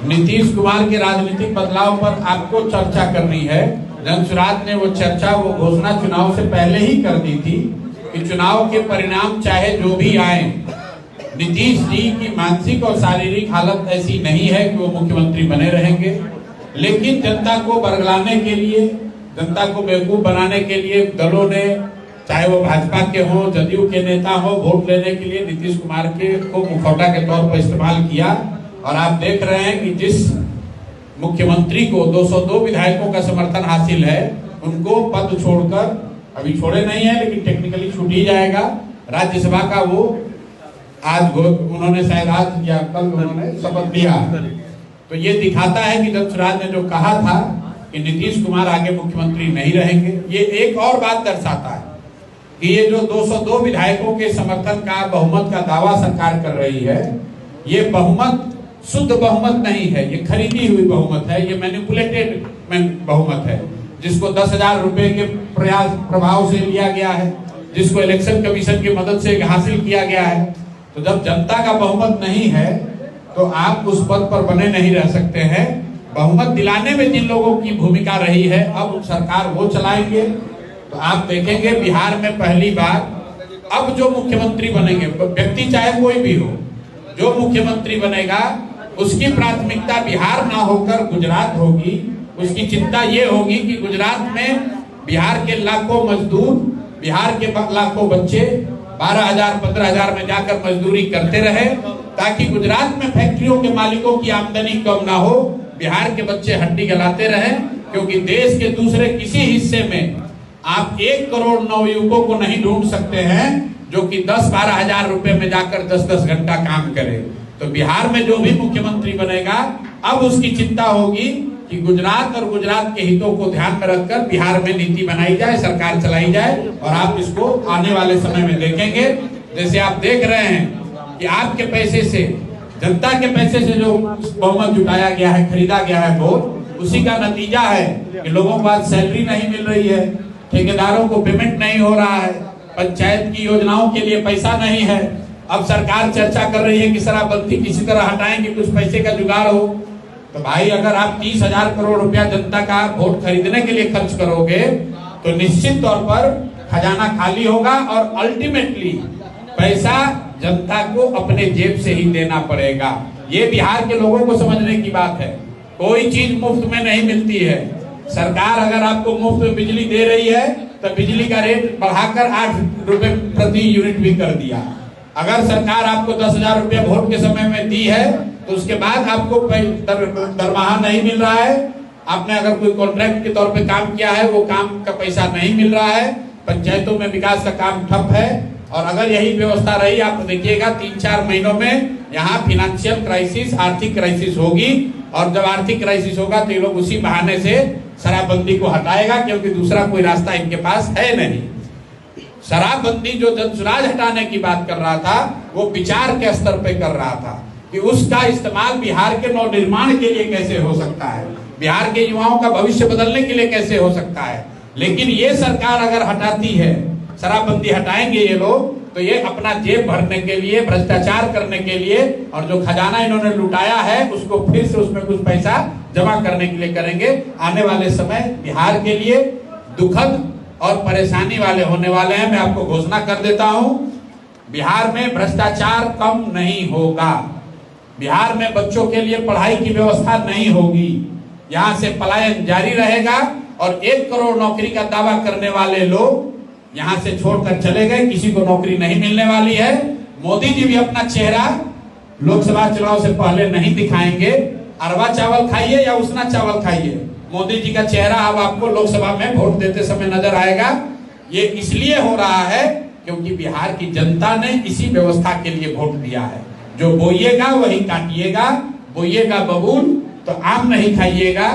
नीतीश कुमार के राजनीतिक बदलाव पर आपको चर्चा करनी है। जनसुराज ने वो चर्चा, वो घोषणा चुनाव से पहले ही कर दी थी कि चुनाव के परिणाम चाहे जो भी आए, नीतीश जी की मानसिक और शारीरिक हालत ऐसी नहीं है कि वो मुख्यमंत्री बने रहेंगे। लेकिन जनता को बरगलाने के लिए, जनता को बेवकूफ बनाने के लिए दलों ने, चाहे वो भाजपा के हो, जदयू के नेता हो, वोट लेने के लिए नीतीश कुमार को मुखौटा के तौर पर इस्तेमाल किया। और आप देख रहे हैं कि जिस मुख्यमंत्री को 202 विधायकों का समर्थन हासिल है, उनको पद छोड़कर, अभी छोड़े नहीं है लेकिन टेक्निकली छूट ही जाएगा, राज्यसभा का वो आज उन्होंने शायद आज या कल उन्होंने शपथ लिया। तो ये दिखाता है कि जनसुराज ने जो कहा था कि नीतीश कुमार आगे मुख्यमंत्री नहीं रहेंगे, ये एक और बात दर्शाता है कि ये जो 202 विधायकों के समर्थन का, बहुमत का दावा सरकार कर रही है, ये बहुमत शुद्ध बहुमत नहीं है, ये खरीदी हुई बहुमत है, ये मैनिपुलेटेड बहुमत है, जिसको 10,000 रुपए के प्रभाव से लिया गया है, जिसको इलेक्शन कमीशन की मदद से हासिल किया गया है। तो जब जनता का बहुमत नहीं है तो आप उस पद पर बने नहीं रह सकते हैं। बहुमत दिलाने में जिन लोगों की भूमिका रही है, अब सरकार वो चलाएंगे। तो आप देखेंगे बिहार में पहली बार अब जो मुख्यमंत्री बनेंगे, व्यक्ति चाहे कोई भी हो, जो मुख्यमंत्री बनेगा उसकी प्राथमिकता बिहार ना होकर गुजरात होगी। उसकी चिंता ये होगी कि गुजरात में बिहार के लाखों मजदूर, बिहार के लाखों बच्चे 12,000 15,000 में जाकर मजदूरी करते रहे, ताकि गुजरात में फैक्ट्रियों के मालिकों की आमदनी कम ना हो, बिहार के बच्चे हड्डी गलाते रहे। क्योंकि देश के दूसरे किसी हिस्से में आप 1 करोड़ नवयुवकों को नहीं ढूंढ सकते हैं जो कि 10-12 हजार रुपए में जाकर 10-10 घंटा काम करे। तो बिहार में जो भी मुख्यमंत्री बनेगा, अब उसकी चिंता होगी कि गुजरात और गुजरात के हितों को ध्यान में रखकर बिहार में नीति बनाई जाए, सरकार चलाई जाए। और आप इसको आने वाले समय में देखेंगे, जैसे आप देख रहे हैं कि आपके पैसे से, जनता के पैसे से जो बहुमत जुटाया गया है, खरीदा गया है वोट, उसी का नतीजा है कि लोगों को आज सैलरी नहीं मिल रही है, ठेकेदारों को पेमेंट नहीं हो रहा है, पंचायत की योजनाओं के लिए पैसा नहीं है। अब सरकार चर्चा कर रही है कि शराबबंदी किसी तरह हटाएंगे, कुछ पैसे का जुगाड़ हो। तो भाई अगर आप 30,000 करोड़ रुपया जनता का वोट खरीदने के लिए खर्च करोगे तो निश्चित तौर पर खजाना खाली होगा और अल्टीमेटली पैसा जनता को अपने जेब से ही देना पड़ेगा। ये बिहार के लोगों को समझने की बात है। कोई चीज मुफ्त में नहीं मिलती है। सरकार अगर आपको मुफ्त में बिजली दे रही है तो बिजली का रेट बढ़ाकर 8 रुपए प्रति यूनिट भी कर दिया। अगर सरकार आपको 10,000 रुपया वोट के समय में दी है तो उसके बाद आपको दरमाहा नहीं मिल रहा है, आपने अगर कोई कॉन्ट्रैक्ट के तौर पे काम किया है, वो काम का पैसा नहीं मिल रहा है, पंचायतों में विकास का काम ठप है। और अगर यही व्यवस्था रही, आप देखिएगा 3-4 महीनों में यहाँ फाइनेंशियल क्राइसिस, आर्थिक क्राइसिस होगी। और जब आर्थिक क्राइसिस होगा तो ये लोग उसी बहाने से शराबबंदी को हटाएगा, क्योंकि दूसरा कोई रास्ता इनके पास है नहीं। शराबबंदी जो जनसुराज हटाने की बात कर रहा था, वो विचार के स्तर पे कर रहा था कि उसका इस्तेमाल बिहार के नवनिर्माण के लिए कैसे हो सकता है, बिहार के युवाओं का भविष्य बदलने के लिए कैसे हो सकता है। लेकिन ये सरकार अगर हटाती है, शराबबंदी हटाएंगे ये लोग, तो ये अपना जेब भरने के लिए, भ्रष्टाचार करने के लिए, और जो खजाना इन्होंने लुटाया है उसको फिर से उसमें कुछ पैसा जमा करने के लिए करेंगे। आने वाले समय बिहार के लिए दुखद और परेशानी वाले होने वाले हैं। मैं आपको घोषणा कर देता हूं, बिहार में भ्रष्टाचार कम नहीं होगा, बिहार में बच्चों के लिए पढ़ाई की व्यवस्था नहीं होगी, यहाँ से पलायन जारी रहेगा। और 1 करोड़ नौकरी का दावा करने वाले लोग यहाँ से छोड़कर चले गए, किसी को नौकरी नहीं मिलने वाली है। मोदी जी भी अपना चेहरा लोकसभा चुनाव से पहले नहीं दिखाएंगे। अरवा चावल खाइए या उसना चावल खाइए, मोदी जी का चेहरा अब आपको लोकसभा में वोट देते समय नजर आएगा। ये इसलिए हो रहा है क्योंकि बिहार की जनता ने इसी व्यवस्था के लिए वोट दिया है। जो बोइएगा वही काटिएगा, बोइएगा बबूल तो आम नहीं खाइएगा।